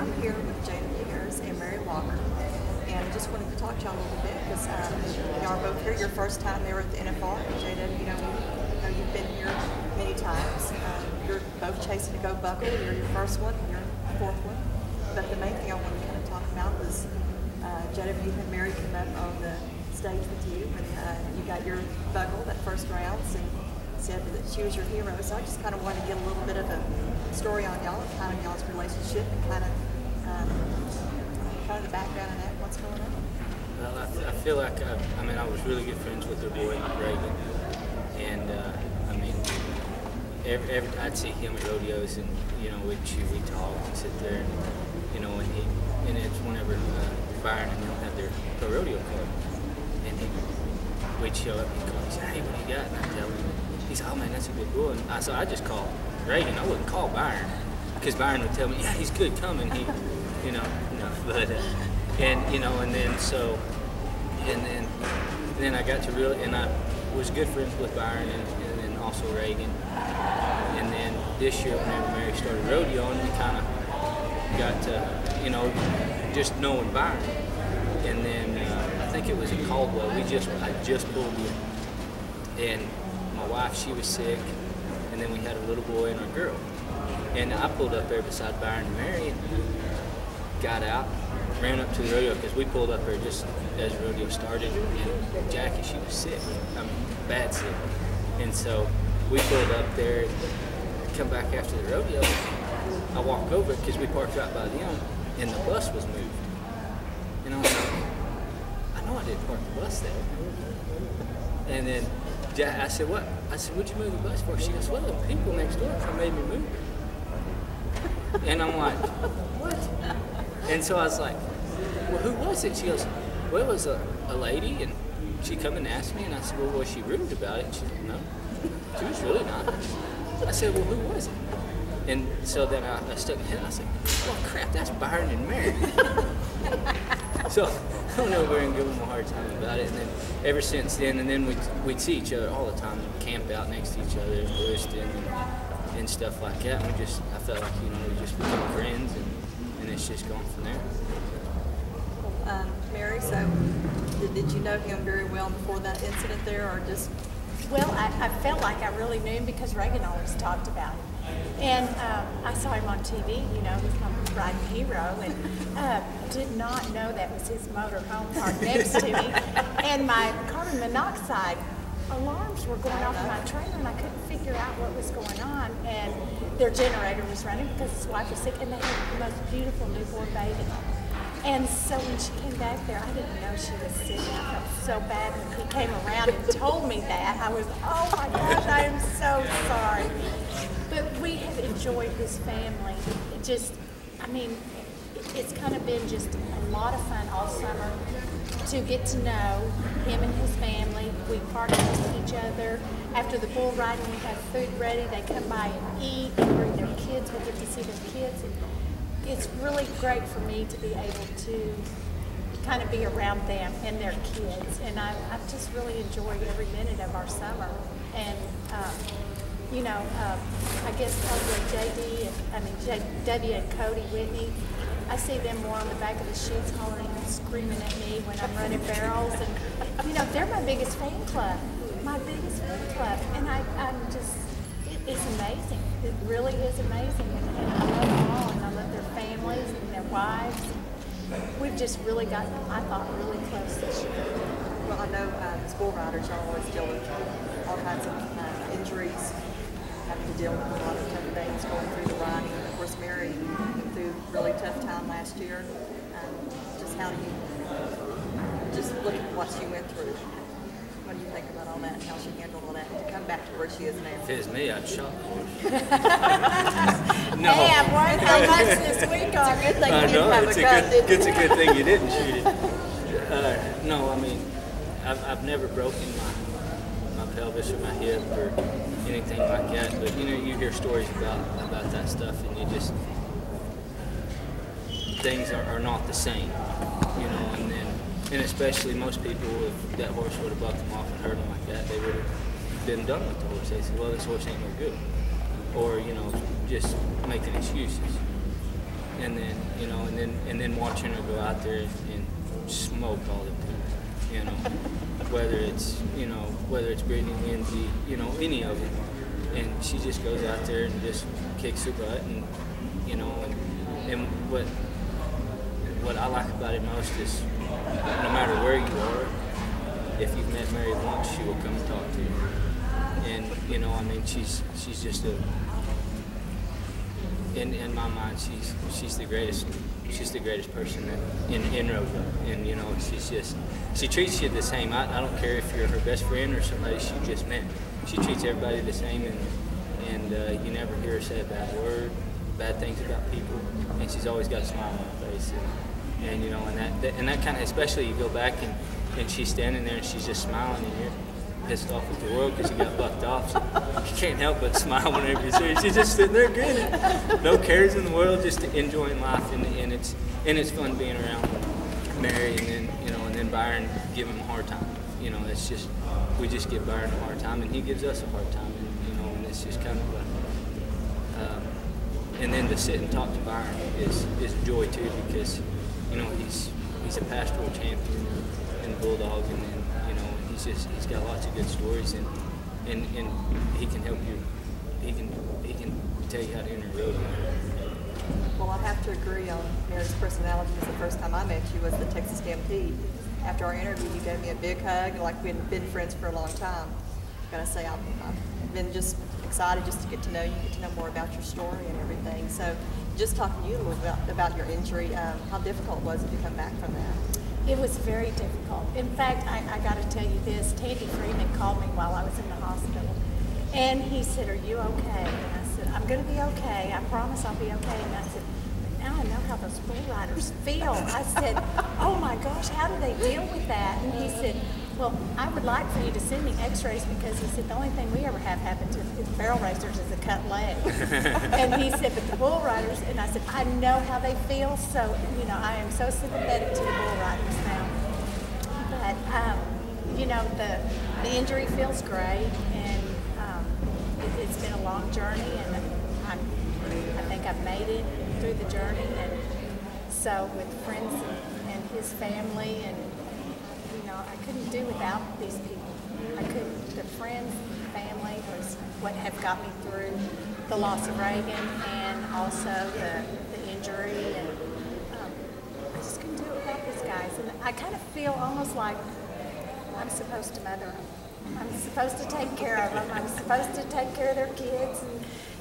I'm here with Jada Peters and Mary Walker, and just wanted to talk to y'all a little bit because y'all are both here. Your first time there at the NFR. Jada, you've been here many times. You're both chasing to go buckle. You're your first one, and you're the fourth one. But the main thing I wanted to kind of talk about was Jada, you had Mary come up on the stage with you, and you got your buckle that first rounds, and said that she was your hero. So I just kind of wanted to get a little bit of a story on y'all, kind of y'all's relationship, and kind of the background of that, what's going on. Well, I feel like I was really good friends with her boy Reagan, and I'd see him at rodeos, and we'd talk and sit there, and it's whenever Byron and them had their rodeo club, and we'd show up and he'd say, "Hey, what do you got?" And I'd tell him. He said, "Oh man, that's a good boy." And so I just called Reagan. I wouldn't call Byron because Byron would tell me, "Yeah, he's good coming." But and then I got to really, and I was good friends with Byron and then also Reagan. And then this year, whenever Mary started rodeo, and we kind of got to, just knowing Byron. And then I think it was in Caldwell. I just pulled in, and my wife, she was sick, and then we had a little boy and a girl. And I pulled up there beside Byron and Mary and got out, ran up to the rodeo because we pulled up there just as the rodeo started. And Jackie, she was sick, bad sick. And so we pulled up there and come back after the rodeo. I walked over because we parked right by them, and the bus was moved. And I was like, I know I didn't park the bus there. And then I said, "What?" I said, "What'd you move the bus for?" She goes, "Well, the people next door made me move it." And I'm like, "What?" And so I was like, "Well, who was it?" She goes, "Well, it was a lady, and she come and asked me." And I said, "Well, was she rude about it?" And she said, "No, she was really nice." I said, "Well, who was it?" And so then I stuck my head and I said, "Well, crap, that's Byron and Mary." So I don't know, we're going to give them a hard time about it. And then ever since then, and then we'd see each other all the time, camp out next to each other in Lewiston and stuff like that. And I felt like, we just became friends, and it's just gone from there. Mary, so did you know him very well before that incident there, or just? Well, I felt like I really knew him because Reagan always talked about him. And I saw him on TV, he's my riding hero, and did not know that was his motor home parked next to me. And my carbon monoxide alarms were going off in my trailer, and I couldn't figure out what was going on. And their generator was running because his wife was sick, and they had the most beautiful newborn baby. And so when she came back there, I didn't know she was sick. I felt so bad when he came around and told me that. I was, oh my gosh, I am so sorry. But we have enjoyed his family. It's kind of been just a lot of fun all summer to get to know him and his family. We partner with each other. After the bull riding, we have food ready. They come by and eat and bring their kids. We get to see their kids. It's really great for me to be able to kind of be around them and their kids. And I've just really enjoyed every minute of our summer. And, I guess probably W and Cody Whitney, I see them more on the back of the chutes hollering and screaming at me when I'm running barrels. And, they're my biggest fan club. And it's amazing. It really is amazing. And I love them all, and I love their families and their wives. We've just really gotten, I thought, really close this year. Well, I know as bull riders, y'all always deal with all kinds of injuries, having to deal with a lot of tough things going through the riding. Of course, Mary went through a really tough time last year. Just how do you, just look at what she went through? What do you think about all that, how she handled all that, to come back to where she is now? If it was me, I'd shot her. No. Hey, I've worked how much this week on it. It's a good thing you didn't have a gun, didn't you? It's a good thing you didn't shoot it. No, I've never broken my pelvis or my hip or anything like that, but you hear stories about that stuff, and you just, things are not the same, and especially most people, if that horse would have bucked them off and hurt them like that, they would have been done with the horse. They said, well, this horse ain't no good, or just making excuses. and then and then watching her go out there and smoke all the people, whether it's Brittany, Lindsay, any of them, and she just goes out there and just kicks her butt, and and what I like about it most is no matter where you are, if you've met Mary once, she will come and talk to you, and she's just in my mind, she's the greatest person in Rodeo, and she treats you the same. I don't care if you're her best friend or somebody she just met. She treats everybody the same, and you never hear her say a bad word, bad things about people, and she's always got a smile on her face, and that kind of, especially you go back and she's standing there and she's just smiling, and you're pissed off with the world because you got bucked off. So you can't help but smile whenever you see her. She's just sitting there grinning, no cares in the world, just enjoying life, and it's fun being around Mary, and then Byron, give him a hard time. It's just, we just give Byron a hard time, and he gives us a hard time, and it's just kind of and then to sit and talk to Byron is a joy too, because he's a pastoral champion in Bulldog, and he's got lots of good stories, and he can help you. He can tell you how to enter Rodeo. Well, I have to agree on Mary's personality, because the first time I met you was the Texas Stampede. After our interview, you gave me a big hug, like we had been friends for a long time. I gotta say, I've been just excited just to get to know you, get to know more about your story and everything. So, just talking to you a little bit about your injury, how difficult was it to come back from that? It was very difficult. In fact, I got to tell you this. Tandy Freeman called me while I was in the hospital, and he said, "Are you okay?" And I said, "I'm going to be okay. I promise I'll be okay." And I said, "But now I know how those bull riders feel." I said, "Oh my gosh, how do they deal with that?" And he said, "Well, I would like for you to send me x-rays," because he said the only thing we ever have happen to barrel racers is a cut leg. And he said, "But the bull riders," and I said, "I know how they feel, so I am so sympathetic to the bull riders now." But the injury feels great, and it's been a long journey, and I think I've made it through the journey, and so with friends and his family, and I couldn't do without these people. I couldn't. The friends, family was what have got me through the loss of Reagan, and also the injury, and I just couldn't do it without these guys. And I kind of feel almost like I'm supposed to mother them. I'm supposed to take care of them. I'm supposed to take care of their kids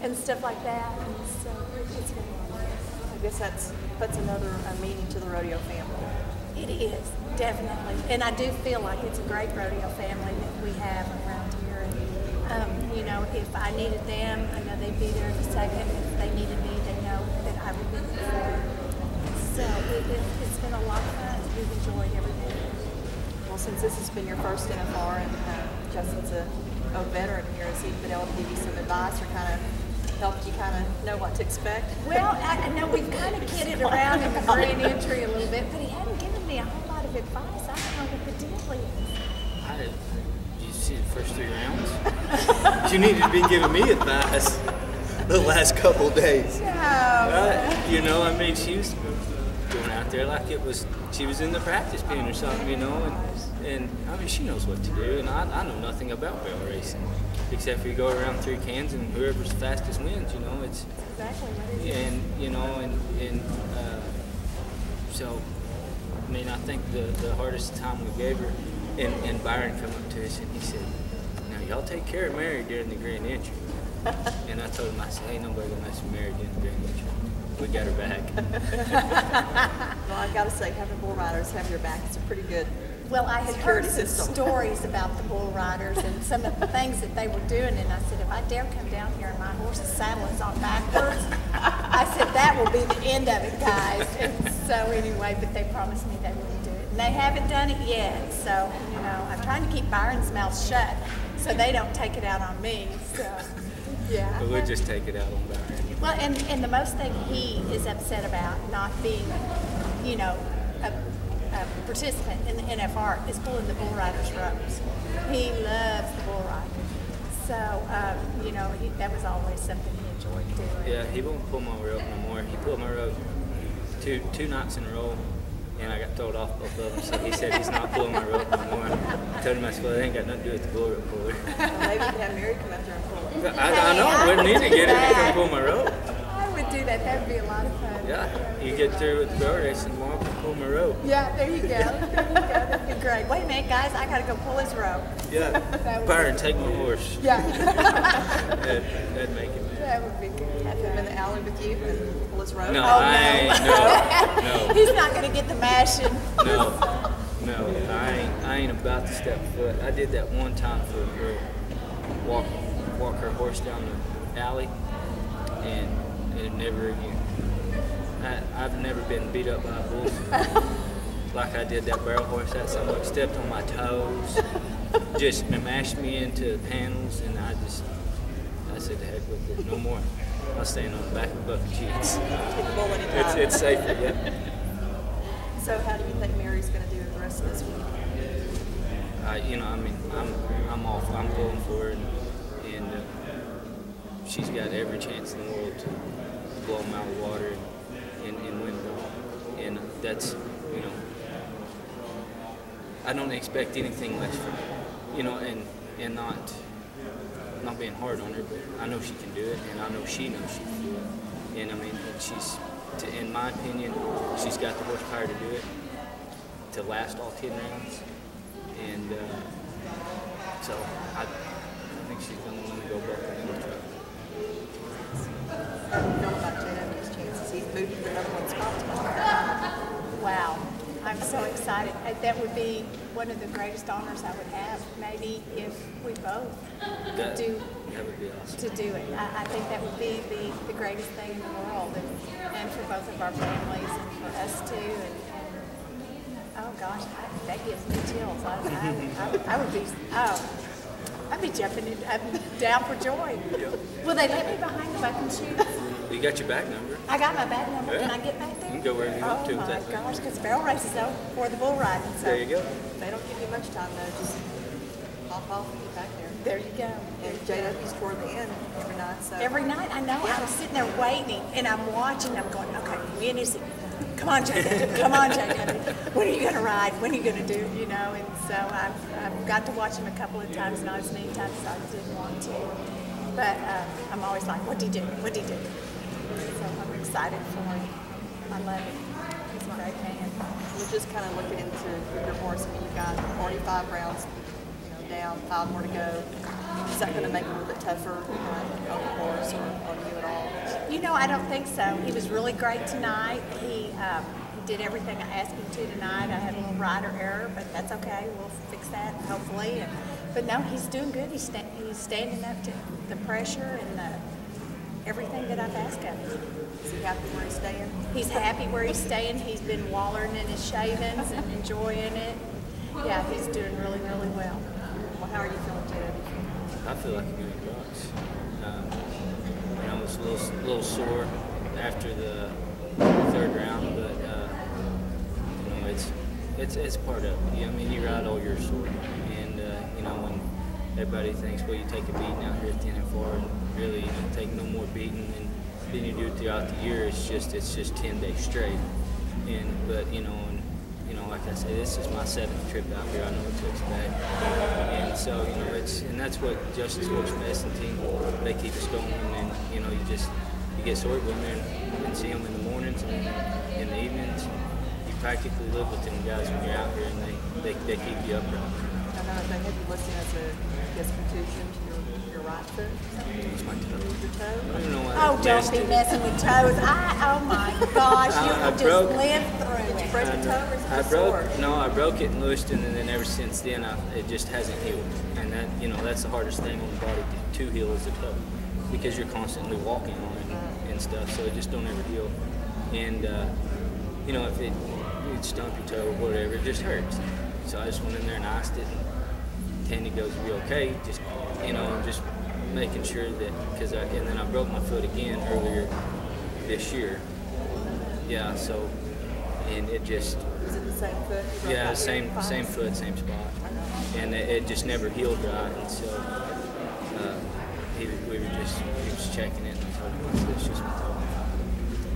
and stuff like that. And so it's been wonderful. I guess that puts another meaning to the rodeo family. It is, definitely. And I do feel like it's a great rodeo family that we have around here. And, if I needed them, I know they'd be there in a second. If they needed me, they know that I would be there for them. So it's been a lot of fun. We've enjoyed every day. Well, since this has been your first NFR, and Justin's a veteran here, has he been able to give you some advice or kind of helped you kind of know what to expect? Well, I know we've kind of kidded around in the grand entry a little bit, but he hadn't given me a whole lot of advice. I don't know what the deal is. You see the first 3 rounds? You needed to be giving me advice the last couple days. No. She was going out there like she was in the practice pen or something, and she knows what to do, and I know nothing about barrel racing, except for you go around 3 cans and whoever's fastest wins, it's exactly what it is. And so, I think the hardest time we gave her, and Byron come up to us and he said, "Now y'all take care of Mary during the grand entry." And I told him, I said, "Ain't nobody gonna mess with Mary during the grand entry. We got her back." Well, I've got to say, having bull riders have your back, it's a pretty good Well, I had heard some system. stories about the bull riders and some of the things that they were doing, and I said, if I dare come down here and my horse's saddle is on backwards, I said, that will be the end of it, guys. And so anyway, but they promised me they wouldn't do it. And they haven't done it yet, so, I'm trying to keep Byron's mouth shut so they don't take it out on me, so, yeah. But we'll just take it out on Byron. Well, and the most thing he is upset about not being, a participant in the NFR is pulling the bull riders' ropes. He loves the bull riders. So, that was always something he enjoyed doing. Yeah, he won't pull my rope no more. He pulled my rope two nights in a row, and I got told off both of them. So he said he's not pulling my rope anymore. I told him, I said, well, it ain't got nothing to do with the bull rope puller. Maybe you can have Mary come out there and pull it. I know, I wouldn't need to get him to come pull my rope. I would do that. That would be a lot of fun. Yeah, you get through with the barrel race and tomorrow can pull my rope. Yeah, there you go. There you go. That'd be great. Wait a minute, guys. I got to go pull his rope. Yeah, Byron, take my horse. Yeah. That'd make it. That would be good. Have him in the alley with you and pull his rope. No, Oh, I ain't. No. He's not going to get the mashing. No, I ain't about to step foot. I did that one time for a girl, walk her horse down the alley, and never again. I've never been beat up by a bull like I did that barrel horse. That someone stepped on my toes, just mashed me into panels, and I said, the heck with it, no more. I'll stand on the back of bucket cheeks. Hit the bull anytime. It's safer, yeah. So how do you think Mary's going to do the rest of this week? I'm pulling for her, and she's got every chance in the world to blow them out of the water and win it all. And that's, I don't expect anything less from her, and not being hard on her, but I know she can do it, and I know she knows she can do it. And in my opinion, she's got the horsepower to do it, to last all 10 rounds. And so I think she's going to want to go buckle in the truck. How do you feel about JW's chances? He's moved to the number one spot. Wow. I'm so excited. That would be one of the greatest honors I would have, maybe if we both could do That would be awesome. to do it. I think that would be the greatest thing in the world, and for both of our families and for us too. And oh gosh, that gives me chills. I would be, I'd be jumping in, I'd be down for joy. Yep. Will they let me behind the bucking shoes? You got your back number. I got my bag number. Yeah. Can I get back there? You can go wherever you want to with that Oh thing. my gosh, because barrel races though for the bull riding. So There you go. They don't give you much time though. Just hop off and get back there. there you go. And JW's toward the end every night. So Every night, I know. I was sitting there waiting, and I'm watching. I'm going, okay, when is it? Come on, JW. Come on, JW. When are you going to ride? When are you going to do? And so I've got to watch him a couple of times, not as many times as I didn't want to. But I'm always like, what'd he do? What'd he do? So I'm excited for him. I love it. He's a great man. we're just kind of looking into your horse. I mean, you've got 45 rounds, down, 5 more to go. Is that going to make it a little bit tougher on the horse or on you at all? I don't think so. He was really great tonight. He did everything I asked him to tonight. I had a little rider error, but that's okay. We'll fix that, hopefully. But no, he's doing good. He's standing up to the pressure and everything that I've asked of him. Is he happy where he's staying? He's happy where he's staying. He's been wallering in his shavings and enjoying it. Yeah, he's doing really, really well. Well, how are you feeling, Jared? I feel like a good box. I was a little sore after the third round, but it's part of it. I mean, you ride all your sore, and when everybody thinks, well, you take a beating out here at the NFR, and really you don't take no more beating, and then you do it throughout the year. It's just 10 days straight, but like I said, this is my 7th trip out here. I know what to expect, and so and that's what Justice Horse Medicine team, they keep us going, and you get sore with them and see them in the mornings and in the evenings. You practically live with them guys when you're out here, and they keep you upright. I know they had you listed as a contusion to your right foot. It's my toe. Your toe? I don't know why Oh, they don't messed be it. messing with toes. Oh my gosh, you I will just broke- live through it. Break the toe or is it I just broke. sore? No, I broke it and loosed it, and then ever since then, it just hasn't healed. And that, that's the hardest thing on the body to heal is the toe, because you're constantly walking on it and stuff. So it just don't ever heal. And if it stump your toe or whatever, it just hurts. So I just went in there and iced it, and Tandy goes, "Be okay." Just just making sure that and then I broke my foot again earlier this year. Yeah. So. And it just, Is it the same foot? You broke yeah, out same here? foot, same spot, and it just never healed right. And so he was checking it, and I told him, I said, "It's just my toe."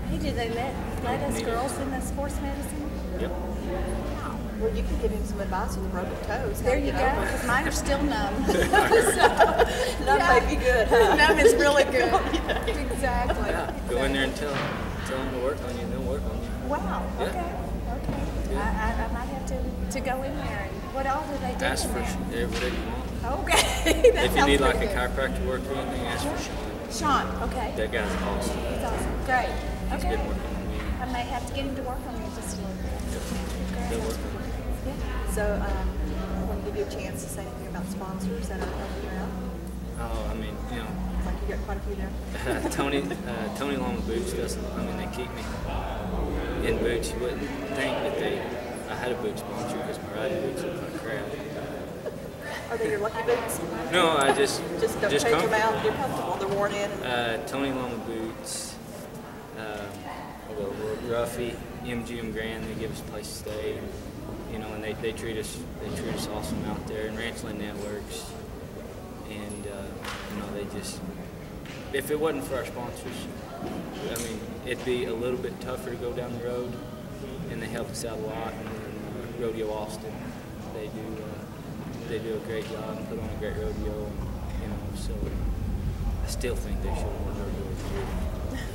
Hey, do they let us girls in the sports medicine? Yep. Wow. Well, you can give him some advice on the broken toes. There you go, because mine are still numb. So, That may be good, huh? numb is really good. Exactly. Yeah. Go in there and tell them to work on you, and they'll work on you. Wow. Yeah. Okay. I might have to go in there. And what all do they do Ask in for there? whatever you want. Okay. That If you sounds need like a pretty good. chiropractor work or anything, ask for Sean. Sean, okay. That guy's awesome. He's awesome. Great. He's Okay. been working on me. I may have to get him to work on me just a little bit. They'll work on me. Yeah. So I want to give you a chance to say anything about sponsors that are helping you out. Oh, I mean, It's like you got quite a few there. Tony Long with Boots doesn't. I mean, they keep me in boots. You wouldn't think that I had a boot sponsor because my riding boots look like crap. Are they your lucky boots? No, I just Don't change them out. They're comfortable. They're worn in. Tony Long with Boots. Ruffy, MGM Grand. They give us a place to stay. And they treat us awesome out there. And Ranchland Networks. And they just. If it wasn't for our sponsors, I mean, it'd be a little bit tougher to go down the road, and they help us out a lot. And then Rodeo Austin, they do a great job and put on a great rodeo. And, so I still think they should have won rodeo of the year.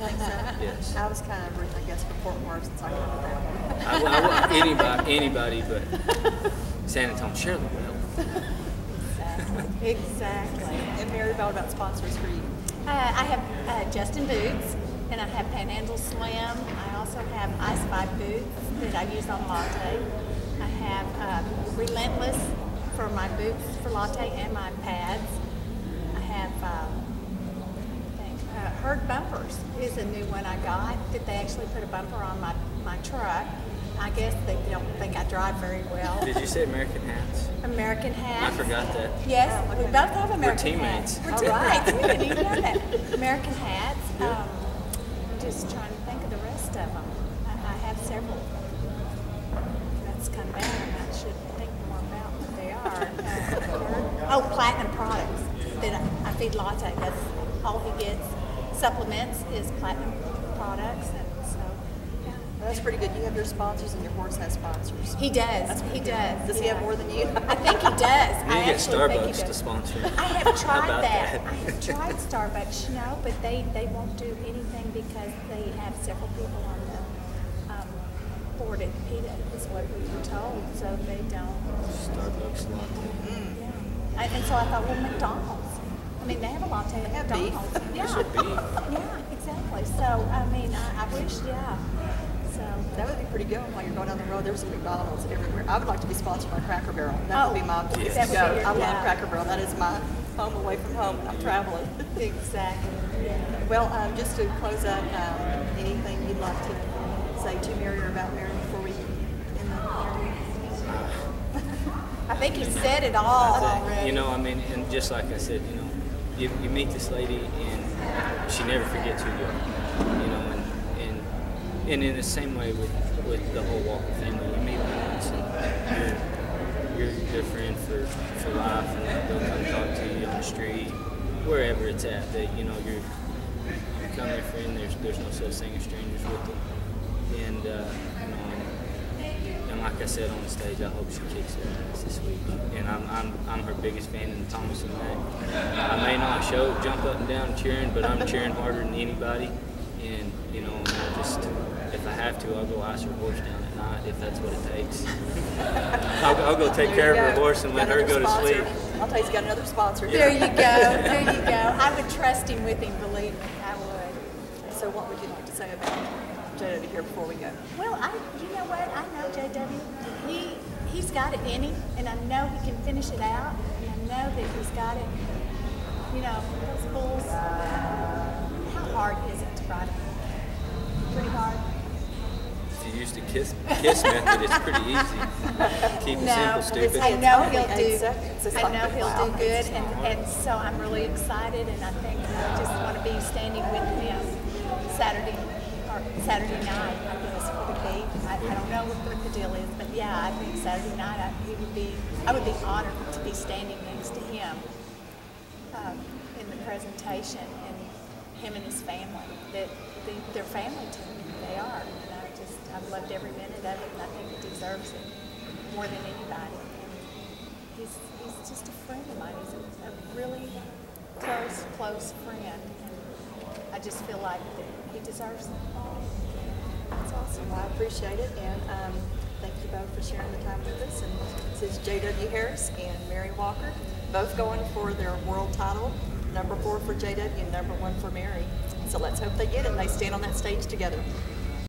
Like that. Yes. I was kind of rooting, I guess, for Fort Worth since I got that. Anybody but San Antonio. Surely will. Exactly. And Mary, what about sponsors for you? I have Justin Boots, and I have Panhandle Slim. I also have Ice 5 boots that I use on latte. I have Relentless for my boots for latte and my pads. I have Herd Bumpers is a new one I got that they actually put a bumper on my truck. I guess they don't think I drive very well. Did you say American Hats? American hats. I forgot that. Yes, Oh, okay. we both have American teammates. hats. We're right. We didn't even know that. American hats. I'm just trying to think of the rest of them. I have several. That's kind of bad. I should think more about what they are. Platinum products that I feed Latte. That's all he gets. Supplements is Platinum products, and so yeah. Well, that's pretty good. You have your sponsors and your horse has sponsors. He does. He does. Does he have more than you? I think he does. You I get actually think he Starbucks to does. sponsor. I have tried about that. that? I have tried Starbucks, but they won't do anything because they have several people on the board at PETA, is what we were told, so they don't. Starbucks latte. Yeah. And so I thought, well, McDonald's. I mean, they have a latte at have beef. McDonald's. Yeah. Should be. Yeah, exactly. So, I mean, I wish, So. That would be pretty good while you're going down the road. There's some McDonald's everywhere. I would like to be sponsored by Cracker Barrel. That would be my place that to would go. be your- I love yeah. Cracker Barrel. That is my home away from home when I'm traveling. Exactly. Yeah. Well, just to close up, anything you'd like to say to Mary or about Mary before we end the interview? I think you said it all already. I mean, and just like I said, you meet this lady and she never forgets who you are, and in the same way with the whole Walker family, you meet them once and you're their friend for life, and they'll come talk to you on the street, wherever it's at, that, you become their friend. There's no such thing as strangers with them, and like I said on the stage, I hope she kicks her ass this week. And I'm her biggest fan in the Thomas and Mack. I may not jump up and down cheering, but I'm cheering harder than anybody. And I just, if I have to, I'll go ice her horse down at night if that's what it takes. I'll go take care of her horse and let her go to sleep. I'll tell you, he's got another sponsor. There you go. There you go. I would trust him with him, believe me. I would. So what would you like to say about JW here before we go? Well, you know what? I know JW. He's got it in him, and I know he can finish it out. And I know that he's got it. Those bulls. How hard is it to ride them? Pretty hard. If you use the kiss method, it's pretty easy. Keep it simple, stupid. I know It's he'll only do. 8 seconds. It's I like, know he'll wow. do good, and so I'm really excited, and I think I just want to be standing with him Saturday night. I guess it would be. I don't know what the deal is, but yeah, I think Saturday night I would be honored to be standing next to him in the presentation, and him and his family. They're family to me. They are. And I've loved every minute of it, and I think he deserves it more than anybody. And he's just a friend of mine. He's a really close friend. And I just feel like that he deserves it. That's awesome. Well, I appreciate it, and thank you both for sharing the time with us. And this is J.W. Harris and Mary Walker, both going for their world title, number 4 for J.W. and number 1 for Mary. So let's hope they get it and they stand on that stage together.